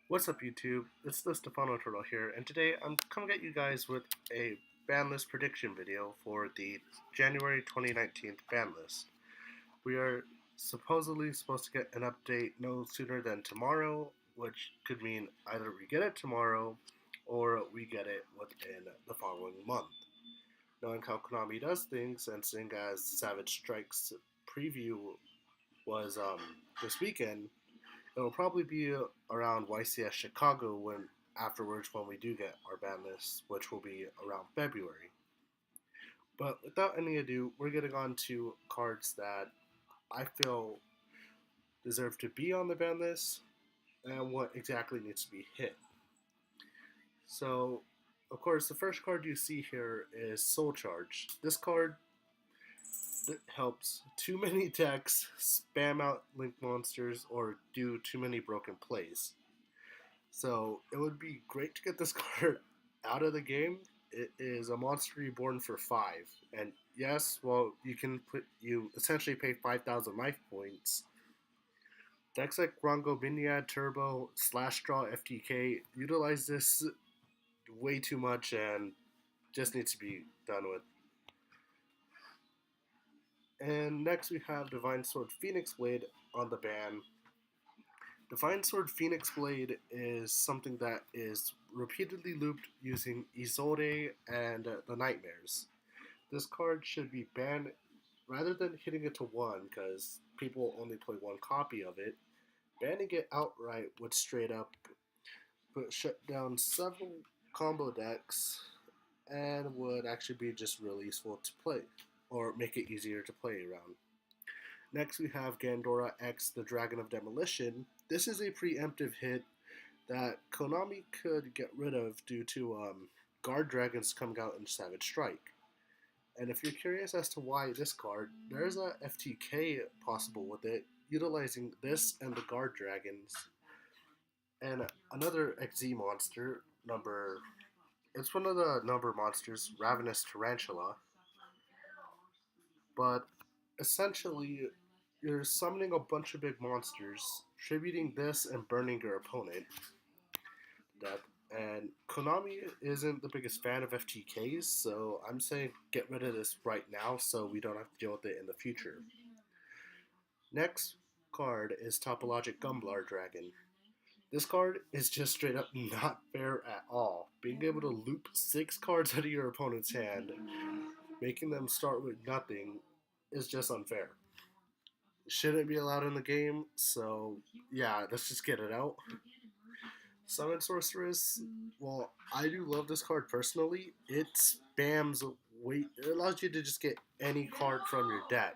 What's up, YouTube? It's the Stefano Turtle here, and today I'm coming at you guys with a ban list prediction video for the January 2019 ban list. We are supposedly supposed to get an update no sooner than tomorrow, which could mean either we get it tomorrow or we get it within the following month. Knowing how Konami does things, and seeing as Savage Strike's preview was this weekend, it will probably be around YCS Chicago when we do get our ban list, which will be around February. But without any ado, we're getting on to cards that I feel deserve to be on the ban list and what exactly needs to be hit. So, of course, the first card you see here is Soul Charge. This card helps too many decks spam out Link monsters or do too many broken plays. So it would be great to get this card out of the game. It is a monster reborn for 5, and yes, well, you essentially pay 5,000 life points. Decks like Rongo Binyad, Turbo, Slash Draw, FTK utilize this way too much and just needs to be done with. And next we have Divine Sword Phoenix Blade on the ban. Divine Sword Phoenix Blade is something that is repeatedly looped using Isolde and the Nightmares. This card should be banned rather than hitting it to 1 because people only play one copy of it. Banning it outright would straight up shut down several combo decks and would actually be just really useful to play or make it easier to play around. Next, we have Gandora X, the Dragon of Demolition. This is a preemptive hit that Konami could get rid of due to Guard Dragons coming out in Savage Strike. And if you're curious as to why this card, there's a FTK possible with it, utilizing this and the Guard Dragons. And another XZ monster, it's one of the number monsters, Ravenous Tarantula. But essentially, you're summoning a bunch of big monsters, tributing this and burning your opponent to death. And Konami isn't the biggest fan of FTKs, so I'm saying get rid of this right now so we don't have to deal with it in the future. Next card is Topologic Gumblar Dragon. This card is just straight up not fair at all. Being able to loop 6 cards out of your opponent's hand, making them start with nothing, is just unfair. Shouldn't be allowed in the game, so yeah, let's just get it out. Summon Sorceress, well, I do love this card personally. It spams it allows you to just get any card from your deck.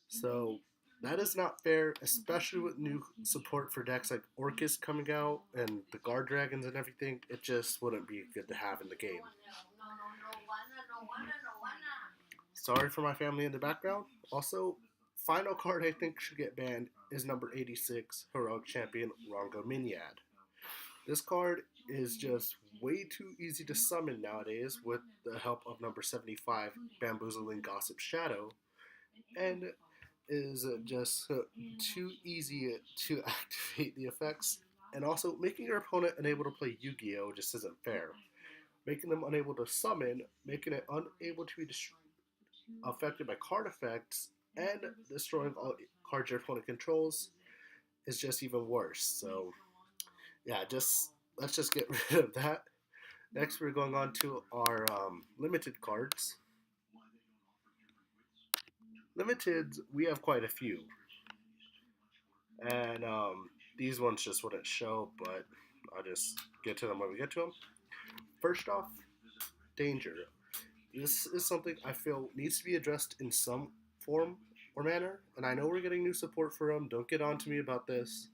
So that is not fair, especially with new support for decks like Orcus coming out and the Guard Dragons and everything. It just wouldn't be good to have in the game. Sorry for my family in the background. Also, final card I think should get banned is number 86, Heroic Champion Rongo Minyad. This card is just way too easy to summon nowadays with the help of number 75, Bamboozling Gossip Shadow, and is just too easy to activate the effects, and also making your opponent unable to play Yu-Gi-Oh! Just isn't fair. Making them unable to summon, making it unable to be affected by card effects, and destroying all cards your opponent controls is just even worse. So yeah, let's just get rid of that. Next, we're going on to our limited cards. Limiteds, we have quite a few, and these ones just wouldn't show, but I'll just get to them when we get to them. First off, Danger. This is something I feel needs to be addressed in some form or manner, and I know we're getting new support for them. Don't get on to me about this.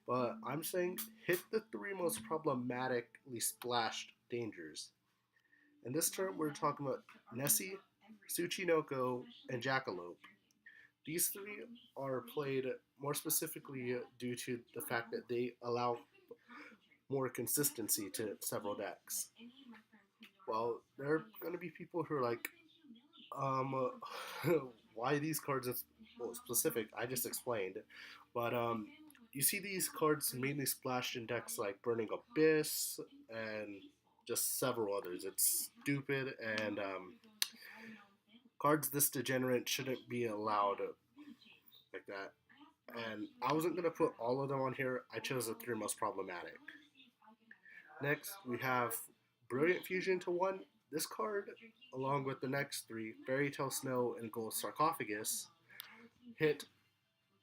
But I'm saying hit the 3 most problematically splashed dangers. In this term, we're talking about Nessie, Tsuchinoko, and Jackalope. These 3 are played more specifically due to the fact that they allow more consistency to several decks. Well, there are going to be people who are like, why these cards are specific? I just explained. But you see these cards mainly splashed in decks like Burning Abyss and just several others. It's stupid, and cards this degenerate shouldn't be allowed like that. And I wasn't gonna put all of them on here. I chose the three most problematic. Next, we have Brilliant Fusion to 1. This card, along with the next three, Fairy Tale Snow and Gold Sarcophagus, hit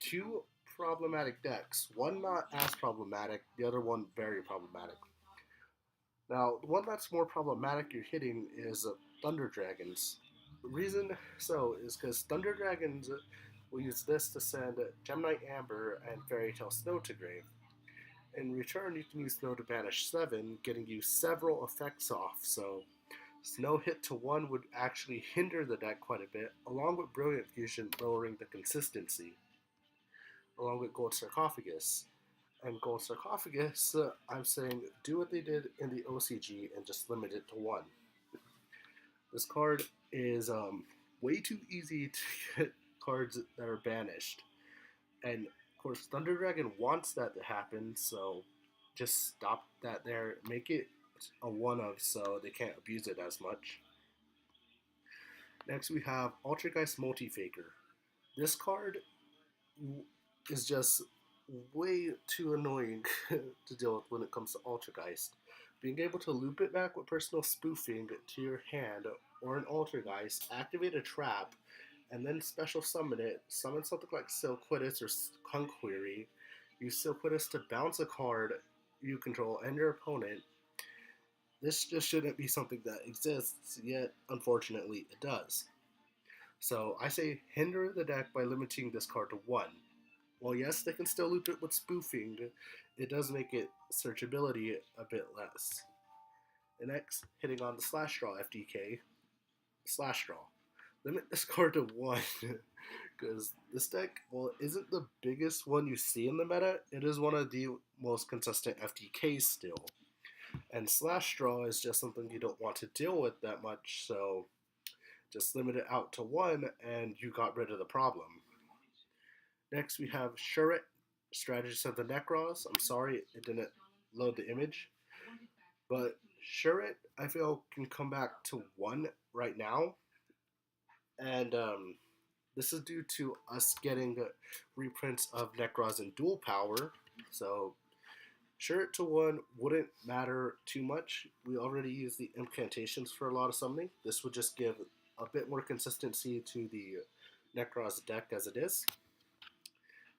two problematic decks. One not as problematic, the other one very problematic. Now, the one that's more problematic you're hitting is Thunder Dragons. The reason so is because Thunder Dragons will use this to send Gemini Amber and Fairy Tale Snow to grave. In return, you can use Snow to banish 7, getting you several effects off, so Snow hit to 1 would actually hinder the deck quite a bit, along with Brilliant Fusion lowering the consistency, along with Gold Sarcophagus. And Gold Sarcophagus, I'm saying do what they did in the OCG and just limit it to 1. This card is way too easy to get cards that are banished. And of course, Thunder Dragon wants that to happen, so just stop that there. Make it a one of so they can't abuse it as much. Next, we have Ultrageist Multifaker. This card is just way too annoying to deal with when it comes to Ultrageist. Being able to loop it back with personal spoofing to your hand or an Ultrageist, activate a trap, and then special summon it, summon something like Silquitus or Conquery, use Silquitus to bounce a card you control and your opponent. This just shouldn't be something that exists, yet unfortunately it does. So I say hinder the deck by limiting this card to 1. While yes, they can still loop it with spoofing, it does make it searchability a bit less. And next, hitting on the Slash Draw FDK, Slash Draw. Limit this card to 1, because this deck, well, isn't the biggest one you see in the meta, it is one of the most consistent FDKs still. And Slash Draw is just something you don't want to deal with that much, so just limit it out to 1 and you got rid of the problem. Next we have Shuret, Strategist of the Necros. I'm sorry it didn't load the image, but Shuret I feel can come back to 1 right now, and this is due to us getting reprints of Necros in dual power, so Shuret to 1 wouldn't matter too much. We already use the incantations for a lot of summoning. This would just give a bit more consistency to the Necros deck as it is.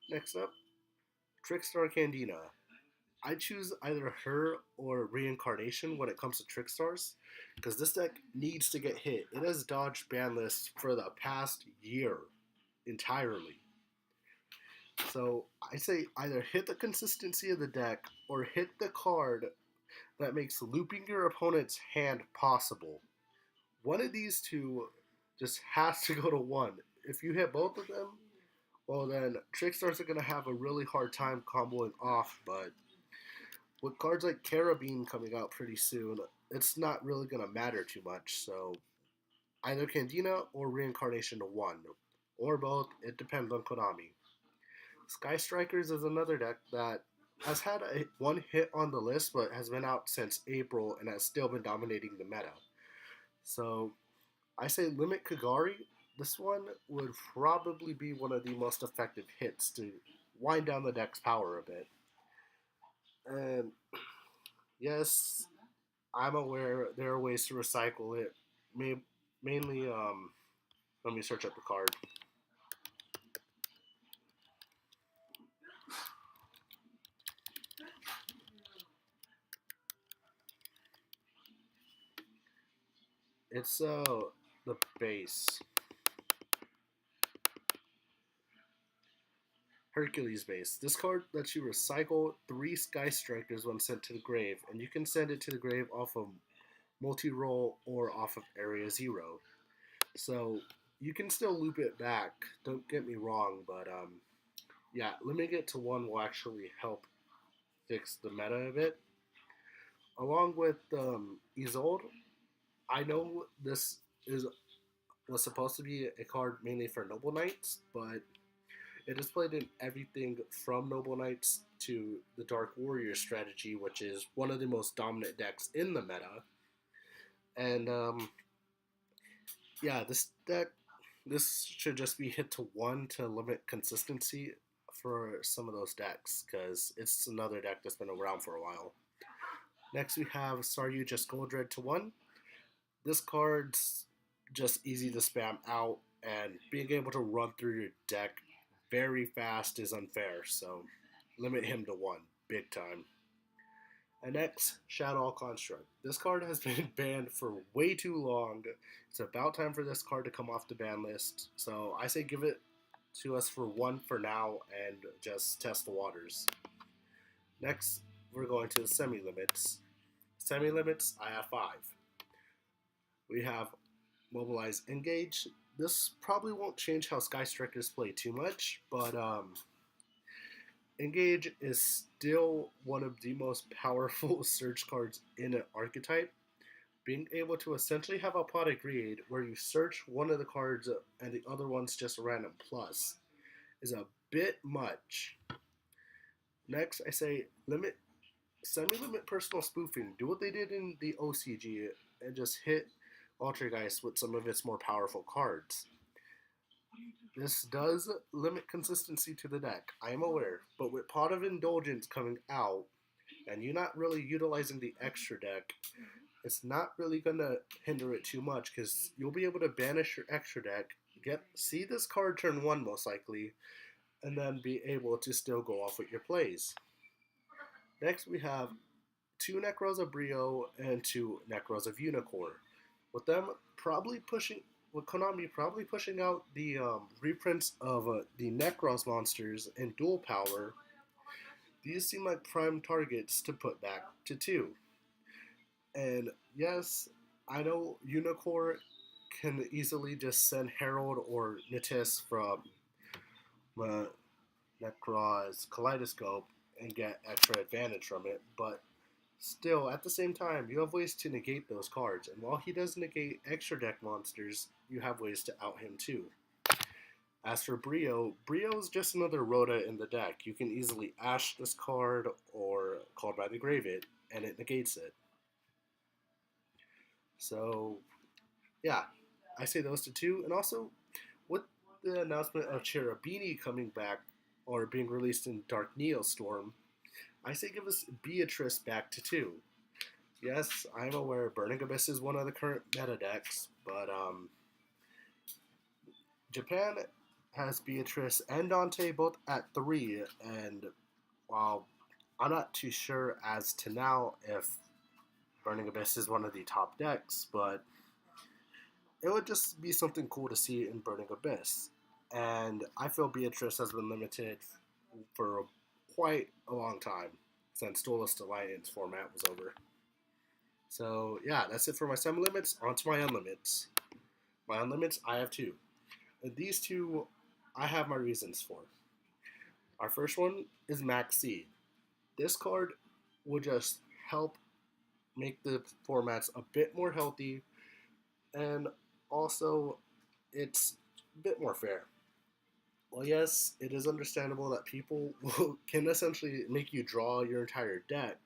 Next up, Trickstar Candina. I choose either her or Reincarnation when it comes to Trickstars, because this deck needs to get hit. It has dodged Banlist for the past year entirely. So I say either hit the consistency of the deck or hit the card that makes looping your opponent's hand possible. One of these two just has to go to 1. If you hit both of them, well then Trickstars are going to have a really hard time comboing off, but with cards like Carabine coming out pretty soon, it's not really going to matter too much, so either Candina or Reincarnation to 1. Or both, it depends on Konami. Sky Strikers is another deck that has had one hit on the list, but has been out since April and has still been dominating the meta. So I say limit Kagari. This one would probably be one of the most effective hits to wind down the deck's power a bit. And yes, I'm aware there are ways to recycle it. Mainly, let me search up the card. It's the base. Hercules base. This card lets you recycle 3 Sky Strikers when sent to the grave, and you can send it to the grave off of multi-roll or off of Area 0. So you can still loop it back, don't get me wrong, but yeah, limiting it to 1 will actually help fix the meta a bit. Along with Isolde, I know this was supposed to be a card mainly for Noble Knights, but It is played in everything from Noble Knights to the Dark Warrior strategy, which is one of the most dominant decks in the meta. And yeah, this should just be hit to 1 to limit consistency for some of those decks, because it's another deck that's been around for a while. Next we have Saryuja Goldred to 1. This card's just easy to spam out, and being able to run through your deck very fast is unfair, so limit him to 1, big time. And next, Shadow Construct. This card has been banned for way too long. It's about time for this card to come off the ban list, so I say give it to us for 1 for now and just test the waters. Next, we're going to the semi-limits. Semi-limits, I have 5. We have Mobilize Engage. This probably won't change how Sky Strikers play too much, but Engage is still one of the most powerful search cards in an archetype. Being able to essentially have a product read where you search one of the cards and the other one's just a random plus is a bit much. Next, I say semi-limit personal spoofing. Do what they did in the OCG and just hit Altergeist with some of its more powerful cards. This does limit consistency to the deck, I am aware, but with Pot of Indulgence coming out and you not really utilizing the extra deck, it's not really going to hinder it too much, because you'll be able to banish your extra deck, see this card turn 1 most likely, and then be able to still go off with your plays. Next we have 2 Necros of Brio and 2 Necros of Unicorn. With Konami probably pushing out the reprints of the Necros monsters in dual power, these seem like prime targets to put back to 2. And yes, I know Unicorn can easily just send Herald or Natis from Necros Kaleidoscope and get extra advantage from it, but still, at the same time, you have ways to negate those cards, and while he does negate extra deck monsters, you have ways to out him too. As for Brio is just another Rhoda in the deck. You can easily Ash this card or Called by the Grave it, and it negates it. So, yeah, I say those to 2. And also, with the announcement of Cherubini coming back or being released in Dark Neostorm, I say give us Beatrice back to 2. Yes, I'm aware Burning Abyss is one of the current meta decks, but Japan has Beatrice and Dante both at 3, and while I'm not too sure as to now if Burning Abyss is one of the top decks, but it would just be something cool to see in Burning Abyss. And I feel Beatrice has been limited for quite a long time since Duelist Alliance format was over. So yeah, that's it for my semi-limits. On to my unlimits. My unlimits, I have 2. And these 2, I have my reasons for. Our first one is Max C. This card will just help make the formats a bit more healthy, and also it's a bit more fair. Well, yes, it is understandable that people can essentially make you draw your entire deck.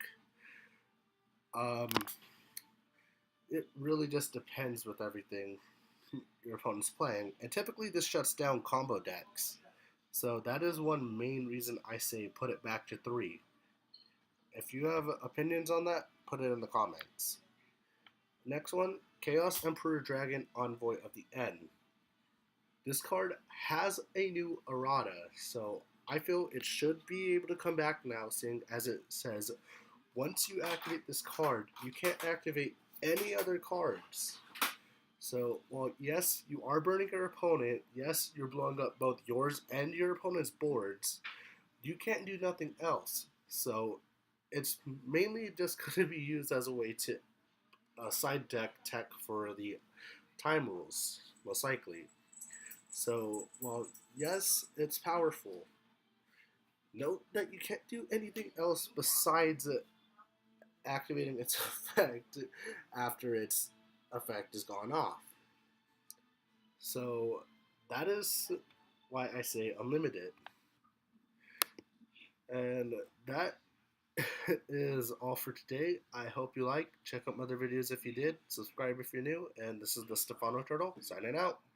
It really just depends with everything your opponent's playing, and typically this shuts down combo decks. So that is one main reason I say put it back to 3. If you have opinions on that, put it in the comments. Next one, Chaos Emperor Dragon Envoy of the End. This card has a new errata, so I feel it should be able to come back now, seeing as it says, once you activate this card, you can't activate any other cards. So, while yes, you are burning your opponent, yes, you're blowing up both yours and your opponent's boards, you can't do nothing else. So, it's mainly just going to be used as a way to side deck tech for the time rules, most likely. So, while yes, it's powerful, note that you can't do anything else besides activating its effect after its effect is gone off. So that is why I say unlimited. And that is all for today. I hope you liked. Check out my other videos if you did. Subscribe if you're new. And this is the Stefano Turtle signing out. Good.